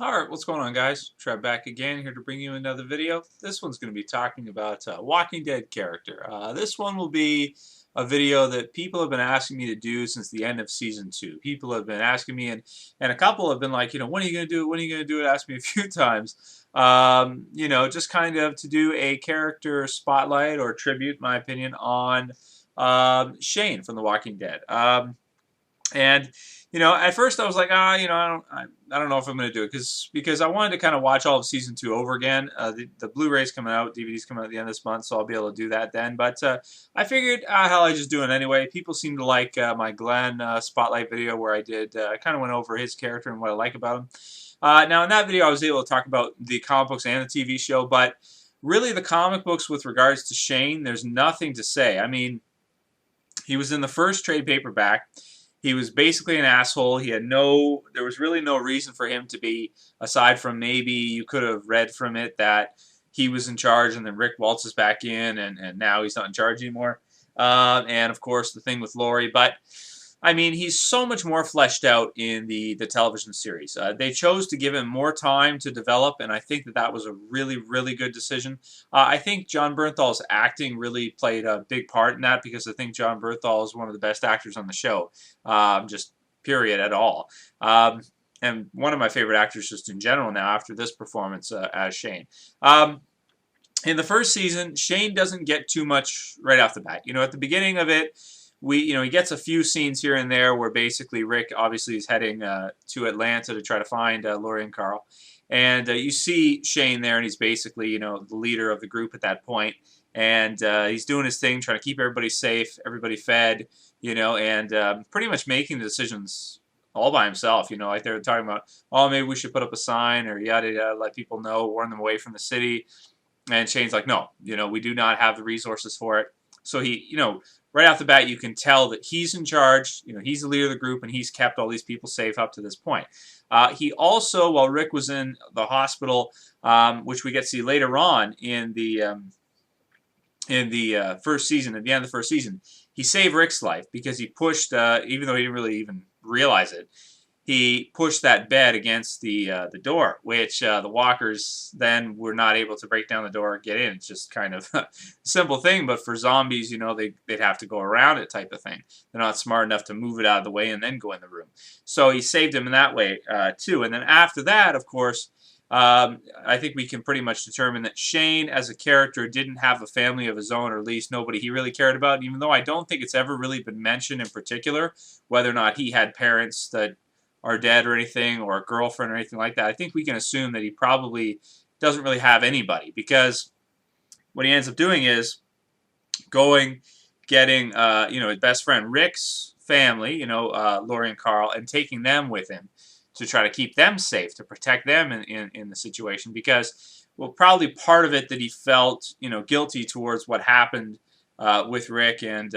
Alright, what's going on, guys? Trev back again, here to bring you another video. This one's going to be talking about a Walking Dead character. This one will be a video that people have been asking me to do since the end of Season 2. People have been asking me, and a couple have been like, when are you going to do it? When are you going to do it? Ask me a few times. Just kind of to do a character spotlight or tribute, in my opinion, on Shane from The Walking Dead. At first I was like, I don't know if I'm going to do it because I wanted to kind of watch all of season 2 over again. The Blu-ray's coming out, DVD's coming out at the end of this month, so I'll be able to do that then. But I figured, hell, I just do it anyway. People seem to like my Glenn spotlight video where I did, I kind of went over his character and what I like about him. Now in that video I was able to talk about the comic books and the TV show, but really the comic books with regards to Shane, there's nothing to say. I mean, he was in the first trade paperback. He was basically an asshole. There was really no reason for him to be, aside from maybe you could have read from it that he was in charge and then Rick waltzes back in and now he's not in charge anymore. And of course the thing with Lori. But I mean, he's so much more fleshed out in the television series. They chose to give him more time to develop, and I think that was a really, really good decision. I think Jon Bernthal's acting really played a big part in that because I think Jon Bernthal is one of the best actors on the show, just period at all. And one of my favorite actors just in general now after this performance as Shane. In the first season, Shane doesn't get too much right off the bat. At the beginning of it, he gets a few scenes here and there where basically Rick obviously is heading to Atlanta to try to find Lori and Carl. And you see Shane there, and he's basically, the leader of the group at that point. And he's doing his thing, trying to keep everybody safe, everybody fed, and pretty much making the decisions all by himself. Like they were talking about, oh, maybe we should put up a sign or yada yada, let people know, warn them away from the city. And Shane's like, no, we do not have the resources for it. So he, right off the bat, you can tell that he's in charge. He's the leader of the group, and he's kept all these people safe up to this point. He also, while Rick was in the hospital, which we get to see later on in the first season, at the end of the first season, he saved Rick's life because he pushed, even though he didn't really even realize it, he pushed that bed against the door, which the walkers then were not able to break down the door or get in. It's just kind of a simple thing, but for zombies, they'd have to go around it type of thing. They're not smart enough to move it out of the way and then go in the room. So he saved him in that way, too. And then after that, of course, I think we can pretty much determine that Shane, as a character, didn't have a family of his own, or at least nobody he really cared about, even though I don't think it's ever really been mentioned in particular whether or not he had parents that are dead or anything, or a girlfriend or anything like that. I think we can assume that he probably doesn't really have anybody, because what he ends up doing is getting his best friend Rick's family, Lori and Carl, and taking them with him to try to keep them safe, to protect them in the situation, because, well, probably part of it that he felt, guilty towards what happened with Rick, and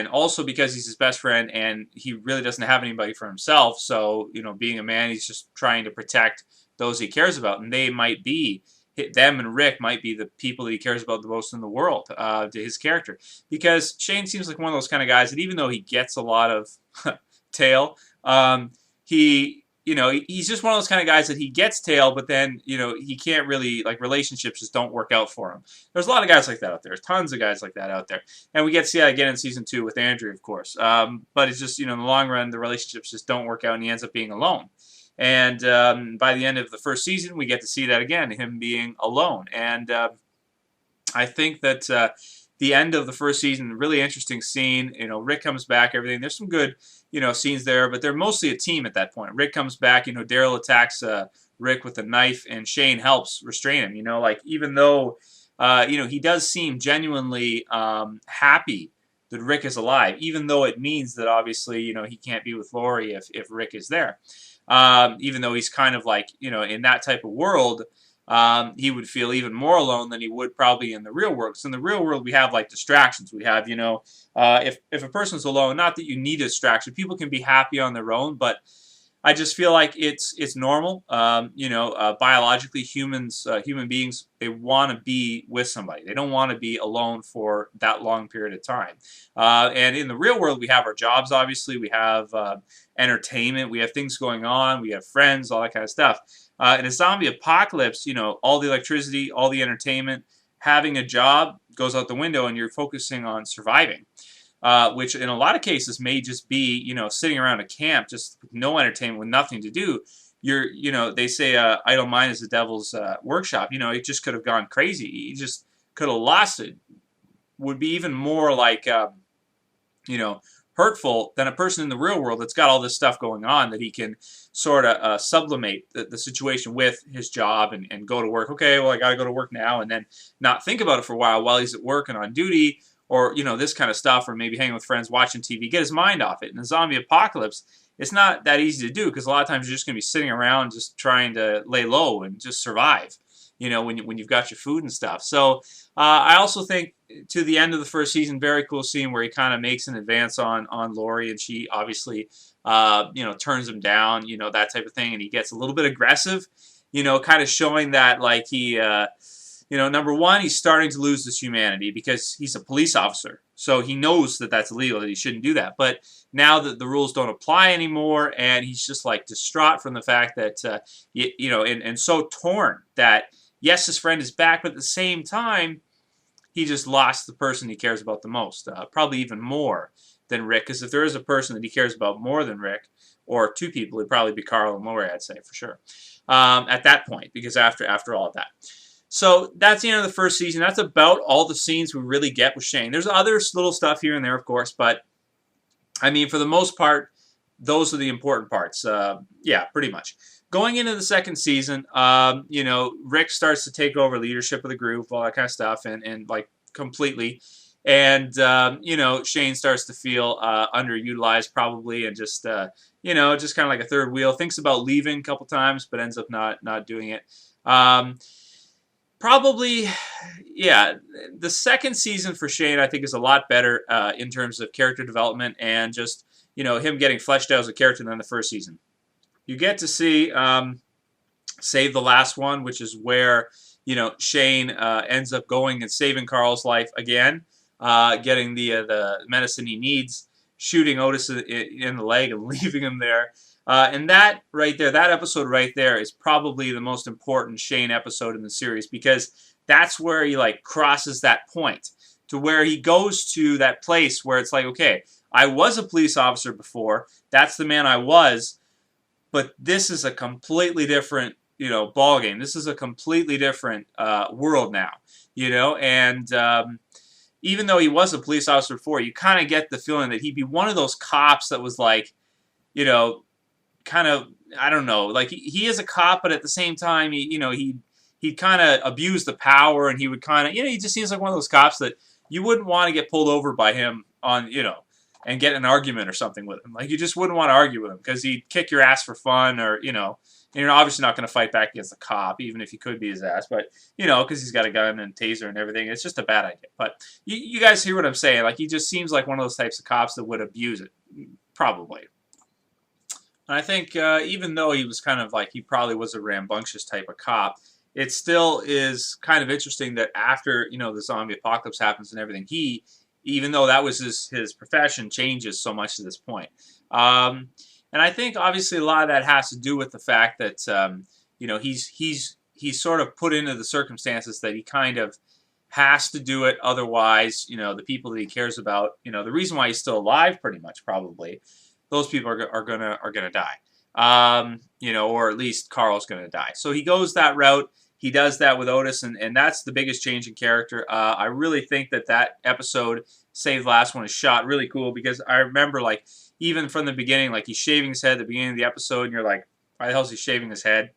also because he's his best friend and he really doesn't have anybody for himself. So, being a man, he's just trying to protect those he cares about. And them and Rick might be the people that he cares about the most in the world, to his character. Because Shane seems like one of those kind of guys that even though he gets a lot of tail, he's just one of those kind of guys that he gets tail, but then, he can't really, relationships just don't work out for him. There's a lot of guys like that out there. There's tons of guys like that out there. And we get to see that again in Season 2 with Andrew, of course. But it's just, in the long run, the relationships just don't work out, and he ends up being alone. And by the end of the first season, we get to see that again, him being alone. And I think that the end of the first season, really interesting scene. Rick comes back, everything. There's some good, scenes there, but they're mostly a team at that point. Rick comes back, Daryl attacks Rick with a knife, and Shane helps restrain him. Even though, he does seem genuinely happy that Rick is alive, even though it means that obviously, he can't be with Lori if Rick is there. Even though he's kind of like, in that type of world, he would feel even more alone than he would probably in the real world. Because in the real world, we have distractions. We have, if a person's alone, not that you need a distraction. People can be happy on their own, but I just feel like it's normal. Biologically, human beings, they want to be with somebody. They don't want to be alone for that long period of time. And in the real world, we have our jobs. Obviously, we have entertainment. We have things going on. We have friends, all that kind of stuff. In a zombie apocalypse, all the electricity, all the entertainment, having a job goes out the window, and you're focusing on surviving. Which in a lot of cases may just be, sitting around a camp, just with no entertainment, with nothing to do. They say idle mind is the devil's workshop. It just could have gone crazy. You just could have lost it. Would be even more like, hurtful than a person in the real world that's got all this stuff going on that he can sort of sublimate the situation with his job and go to work. Okay, well, I got to go to work now, and then not think about it for a while he's at work and on duty, or this kind of stuff, or maybe hanging with friends, watching TV, get his mind off it. In the zombie apocalypse, it's not that easy to do, because a lot of times you're just going to be sitting around just trying to lay low and just survive, when you've got your food and stuff. So I also think to the end of the first season, very cool scene where he kind of makes an advance on Lori, and she obviously turns him down, that type of thing, and he gets a little bit aggressive, kind of showing that like he number one, he's starting to lose his humanity because he's a police officer. So he knows that that's illegal, that he shouldn't do that. But now that the rules don't apply anymore, and he's just like distraught from the fact that, and so torn that, yes, his friend is back, but at the same time, he just lost the person he cares about the most, probably even more than Rick. Because if there is a person that he cares about more than Rick, or two people, it'd probably be Carl and Lori, I'd say, for sure, at that point, because after all of that. So that's the end of the first season. That's about all the scenes we really get with Shane. There's other little stuff here and there, of course, but I mean, for the most part, those are the important parts. Yeah, pretty much. Going into the second season, Rick starts to take over leadership of the group, all that kind of stuff, and like completely. And, Shane starts to feel underutilized probably, and just, just kind of like a third wheel. Thinks about leaving a couple times, but ends up not doing it. Probably, yeah, the second season for Shane, I think, is a lot better in terms of character development and just, him getting fleshed out as a character than the first season. You get to see Save the Last One, which is where, Shane ends up going and saving Carl's life again, getting the medicine he needs, shooting Otis in the leg and leaving him there. And that right there, that episode right there is probably the most important Shane episode in the series, because that's where he like crosses that point to where he goes to that place where it's like, okay, I was a police officer before. That's the man I was, but this is a completely different, ball game. This is a completely different world now, and even though he was a police officer before, you kind of get the feeling that he'd be one of those cops that was like, kind of, I don't know, like he is a cop, but at the same time, he'd kind of abuse the power, and he would kind of, he just seems like one of those cops that you wouldn't want to get pulled over by him on, and get an argument or something with him. Like, you just wouldn't want to argue with him, because he'd kick your ass for fun, or, and you're obviously not going to fight back against a cop, even if you could be his ass, but, because he's got a gun and taser and everything. It's just a bad idea. But you guys hear what I'm saying. Like, he just seems like one of those types of cops that would abuse it, probably. And I think even though he was kind of like, he probably was a rambunctious type of cop, it still is kind of interesting that after, the zombie apocalypse happens and everything, he, even though that was his profession, changes so much to this point. And I think obviously a lot of that has to do with the fact that, he's sort of put into the circumstances that he kind of has to do it. Otherwise, the people that he cares about, the reason why he's still alive, pretty much, probably, those people are gonna die, or at least Carl's gonna die. So he goes that route. He does that with Otis, and that's the biggest change in character. I really think that episode, Save the Last One, is shot really cool, because I remember, like, even from the beginning, like, he's shaving his head at the beginning of the episode, and you're like, why the hell is he shaving his head?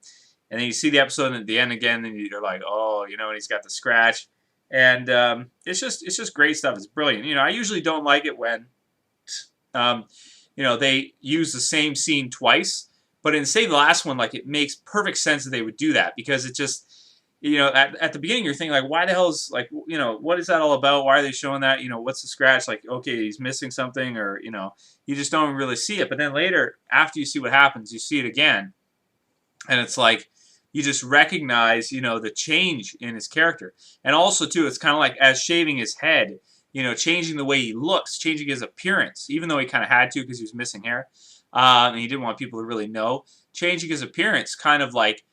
And then you see the episode, and at the end again, and you're like, oh, and he's got the scratch, and it's just great stuff. It's brilliant. I usually don't like it when they use the same scene twice. But in Save the Last One, like, it makes perfect sense that they would do that, because it just, you know, at the beginning you're thinking like, why the hell is like, you know, what is that all about? Why are they showing that? You know, what's the scratch? Like, okay, he's missing something, or you know, you just don't really see it. But then later, after you see what happens, you see it again, and it's like you just recognize, you know, the change in his character. And also too, it's kind of like as shaving his head, you know, changing the way he looks, changing his appearance, even though he kind of had to because he was missing hair, and he didn't want people to really know. Changing his appearance kind of like,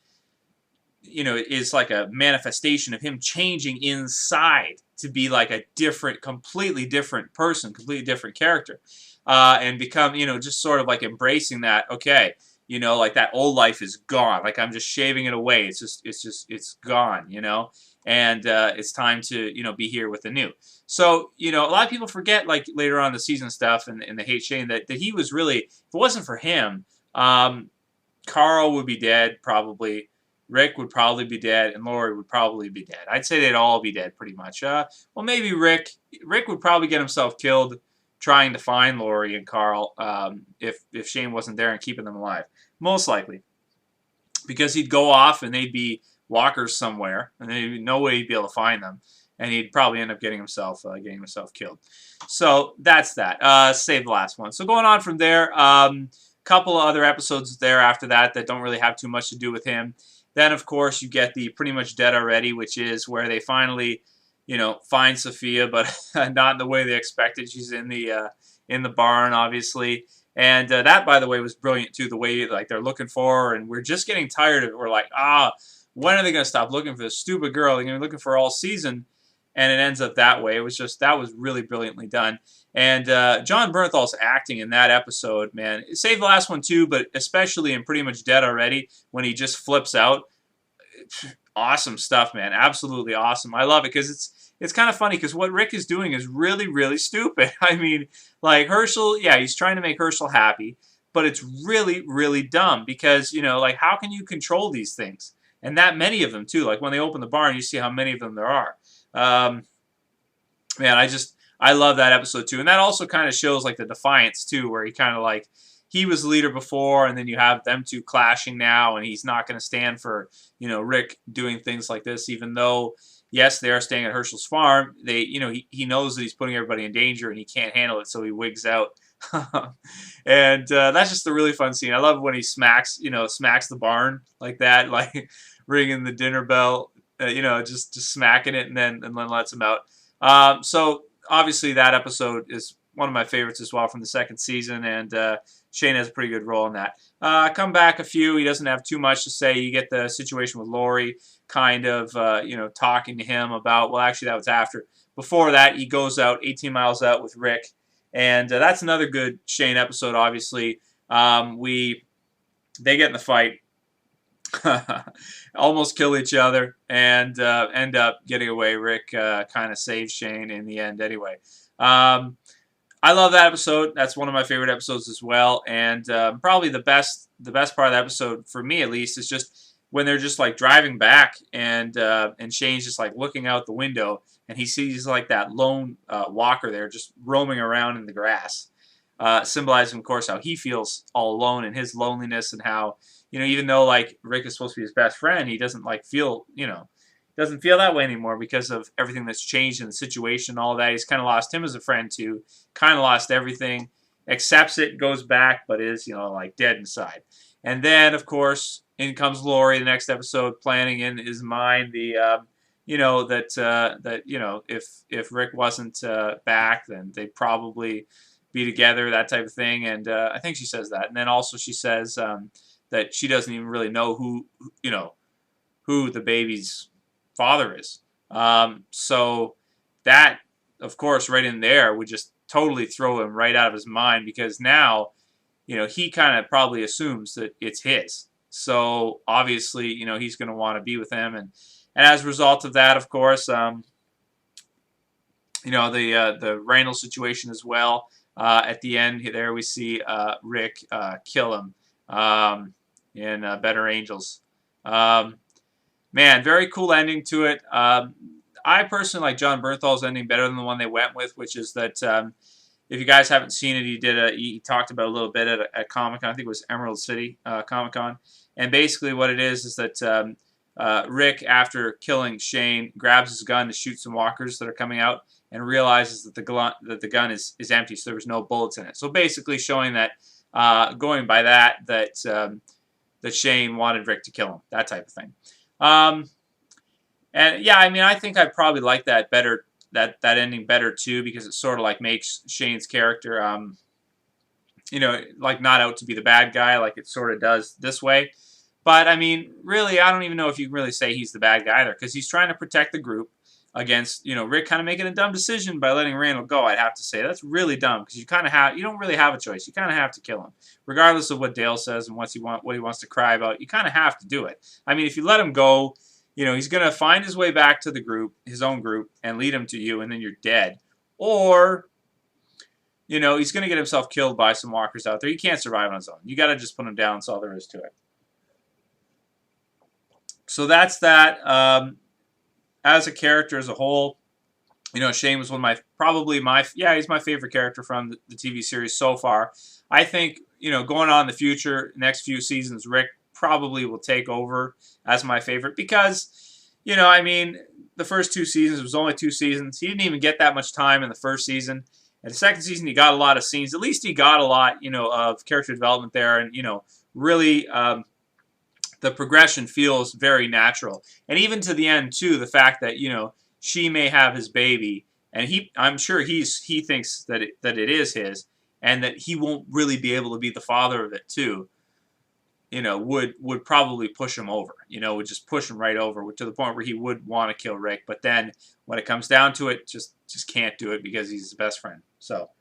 you know, is like a manifestation of him changing inside to be like a different, completely different person, completely different character, and become, you know, just sort of like embracing that. Okay, you know, like that old life is gone. Like I'm just shaving it away. It's gone. You know, and it's time to, you know, be here with the new. So, you know, a lot of people forget, like later on in the season stuff, and they hate Shane, that he was really, if it wasn't for him, Carl would be dead probably. Rick would probably be dead, and Lori would probably be dead. I'd say they'd all be dead pretty much. Well, maybe Rick. Rick would probably get himself killed trying to find Lori and Carl, if Shane wasn't there and keeping them alive. Most likely. Because he'd go off and they'd be walkers somewhere, and there'd be no way he'd be able to find them. And he'd probably end up getting himself killed. So that's that. Save the last one. So going on from there, couple of other episodes there after that don't really have too much to do with him. Then, of course, you get the Pretty Much Dead Already, which is where they finally, you know, find Sophia, but not in the way they expected. She's in the barn, obviously. And that, by the way, was brilliant, too, the way like they're looking for her, and we're just getting tired of it. We're like, when are they going to stop looking for this stupid girl? They're going to be looking for her all season, and it ends up that way. It was just, that was really brilliantly done. And Jon Bernthal's acting in that episode, man, it saved the last one too, but especially in Pretty Much Dead Already, when he just flips out. Awesome stuff, man. Absolutely awesome. I love it because it's kind of funny because what Rick is doing is really, really stupid. I mean, like Herschel, yeah, he's trying to make Herschel happy, but it's really, really dumb because, you know, like how can you control these things? And that many of them too. Like when they open the barn, you see how many of them there are. Man, I love that episode too. And that also kind of shows like the defiance too, where he kind of like, he was the leader before, and then you have them two clashing now, and he's not going to stand for, you know, Rick doing things like this, even though, yes, they are staying at Herschel's farm. They, you know, he knows that he's putting everybody in danger, and he can't handle it, so he wigs out. And that's just a really fun scene. I love when he smacks the barn like that, like ringing the dinner bell, you know, just smacking it, and then lets him out. So obviously that episode is one of my favorites as well from the second season, and Shane has a pretty good role in that. Come back a few. He doesn't have too much to say. You get the situation with Lori kind of, you know, talking to him about, well, actually, that was after. Before that, he goes out 18 miles out with Rick, and that's another good Shane episode, obviously. They get in the fight, almost kill each other, and end up getting away. Rick kind of saves Shane in the end anyway. I love that episode. That's one of my favorite episodes as well. And probably the best part of the episode, for me at least, is just when they're just like driving back, and Shane's just like looking out the window, and he sees like that lone walker there just roaming around in the grass, symbolizing, of course, how he feels all alone and his loneliness, and how, you know, even though like Rick is supposed to be his best friend, he doesn't like feel, you know, doesn't feel that way anymore because of everything that's changed in the situation and all that. He's kind of lost him as a friend too, kind of lost everything, accepts it, goes back, but is, you know, like dead inside. And then, of course, in comes Lori the next episode, planning in his mind the, you know, that you know, if Rick wasn't back, then they'd probably be together, that type of thing. And I think she says that. And then also she says that she doesn't even really know who the baby's father is. So that, of course, right in there would just totally throw him right out of his mind, because now, you know, he kind of probably assumes that it's his. So obviously, you know, he's going to want to be with him, and as a result of that, of course, you know, the Randall situation as well. At the end there, we see Rick kill him in Better Angels. Man, very cool ending to it. I personally like Jon Bernthal's ending better than the one they went with, which is that if you guys haven't seen it, he talked about it a little bit at Comic-Con. I think it was Emerald City Comic-Con. And basically what it is that Rick, after killing Shane, grabs his gun to shoot some walkers that are coming out and realizes that the gun is empty, so there was no bullets in it. So basically showing that, going by that Shane wanted Rick to kill him, that type of thing. And yeah, I mean, I think I probably like that better, that ending better too, because it sort of like makes Shane's character, you know, like not out to be the bad guy like it sort of does this way. But I mean, really, I don't even know if you can really say he's the bad guy either, because he's trying to protect the group against, you know, Rick kind of making a dumb decision by letting Randall go. I'd have to say that's really dumb, because you don't really have a choice. You kind of have to kill him, regardless of what Dale says and what he wants to cry about. You kind of have to do it. I mean, if you let him go, you know, he's going to find his way back to the group, his own group, and lead him to you, and then you're dead. Or, you know, he's going to get himself killed by some walkers out there. He can't survive on his own. You got to just put him down. That's all there is to it. So that's that. As a character as a whole, you know, Shane was he's my favorite character from the TV series so far. I think, you know, going on in the future, next few seasons, Rick probably will take over as my favorite because, you know, I mean, the first 2 seasons, it was only 2 seasons. He didn't even get that much time in the first season. And the second season, he got a lot of scenes. At least he got a lot, you know, of character development there, and, you know, really the progression feels very natural. And even to the end, too, the fact that, you know, she may have his baby, and I'm sure he thinks that it is his, and that he won't really be able to be the father of it, too, you know, would probably push him over. You know, would just push him right over to the point where he would want to kill Rick. But then when it comes down to it, just can't do it because he's his best friend. So,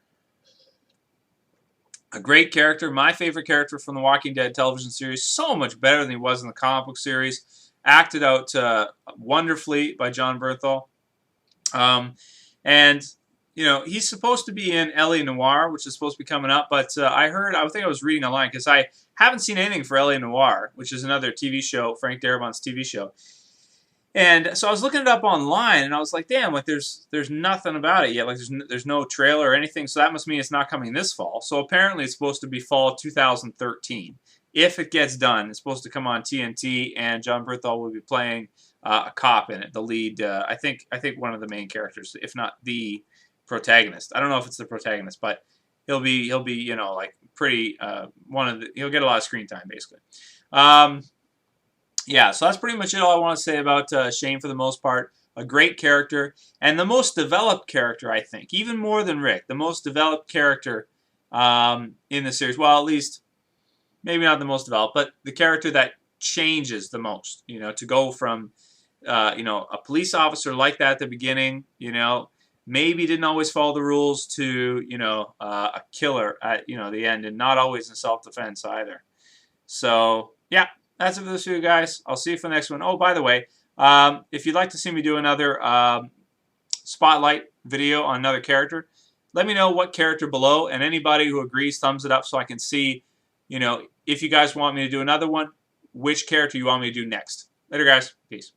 a great character, my favorite character from the Walking Dead television series, so much better than he was in the comic book series. Acted out wonderfully by Jon Bernthal. And, you know, he's supposed to be in L.A. Noire, which is supposed to be coming up, but I think I was reading online, because I haven't seen anything for L.A. Noire, which is another TV show, Frank Darabont's TV show. And so I was looking it up online, and I was like, damn, like there's nothing about it yet. Like there's no trailer or anything, so that must mean it's not coming this fall. So apparently it's supposed to be fall 2013. If it gets done, it's supposed to come on TNT, and Jon Bernthal will be playing a cop in it, the lead, I think one of the main characters, if not the protagonist. I don't know if it's the protagonist, but he'll be you know, like pretty he'll get a lot of screen time basically. Yeah, so that's pretty much it. All I want to say about Shane for the most part. A great character, and the most developed character, I think, even more than Rick. The most developed character in the series. Well, at least maybe not the most developed, but the character that changes the most. You know, to go from you know, a police officer like that at the beginning, you know, maybe didn't always follow the rules, to, you know, a killer at, you know, the end, and not always in self-defense either. So yeah. That's it for this video, guys. I'll see you for the next one. Oh, by the way, if you'd like to see me do another spotlight video on another character, let me know what character below, and anybody who agrees, thumbs it up so I can see, you know, if you guys want me to do another one, which character you want me to do next. Later, guys. Peace.